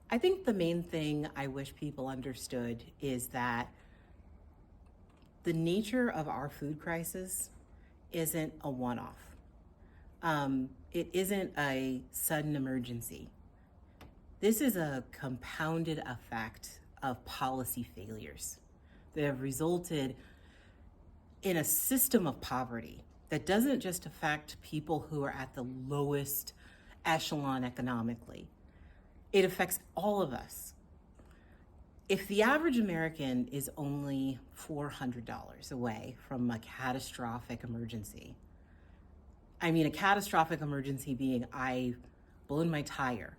I think the main thing I wish people understood is that the nature of our food crisis isn't a one-off. It isn't a sudden emergency. This is a compounded effect of policy failures that have resulted in a system of poverty that doesn't just affect people who are at the lowest echelon economically. It affects all of us. If the average American is only $400 away from a catastrophic emergency, I mean, a catastrophic emergency being I blown my tire,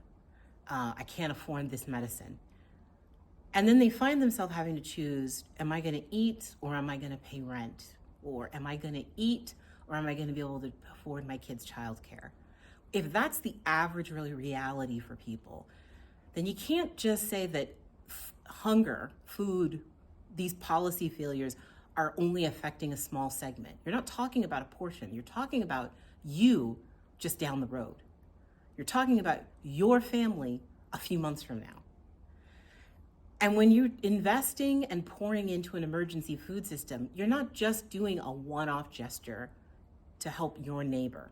I can't afford this medicine. And then they find themselves having to choose, am I gonna eat or am I gonna pay rent? Or am I gonna eat or am I gonna be able to afford my kids' childcare? If that's the average really reality for people, then you can't just say that hunger, food, these policy failures are only affecting a small segment. You're not talking about a portion. You're talking about you just down the road. You're talking about your family a few months from now. And when you're investing and pouring into an emergency food system, you're not just doing a one-off gesture to help your neighbor.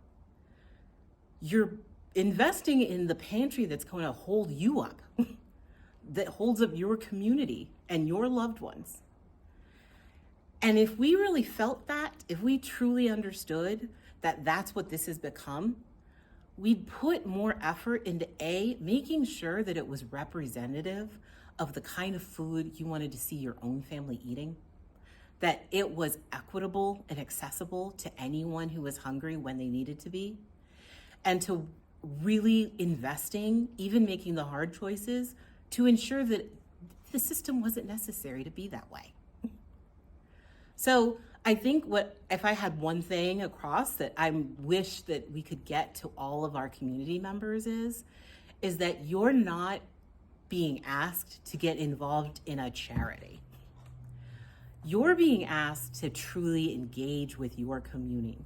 You're investing in the pantry that's going to hold you up, that holds up your community and your loved ones. And if we really felt that, if we truly understood that that's what this has become, we'd put more effort into making sure that it was representative of the kind of food you wanted to see your own family eating, that it was equitable and accessible to anyone who was hungry when they needed to be, and to really investing, even making the hard choices, to ensure that the system wasn't necessary to be that way. So I think if I had one thing across that I wish that we could get to all of our community members is that you're not being asked to get involved in a charity. You're being asked to truly engage with your community,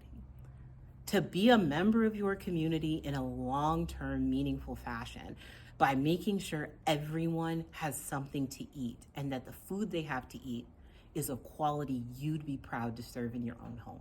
to be a member of your community in a long-term, meaningful fashion by making sure everyone has something to eat and that the food they have to eat is of quality you'd be proud to serve in your own home.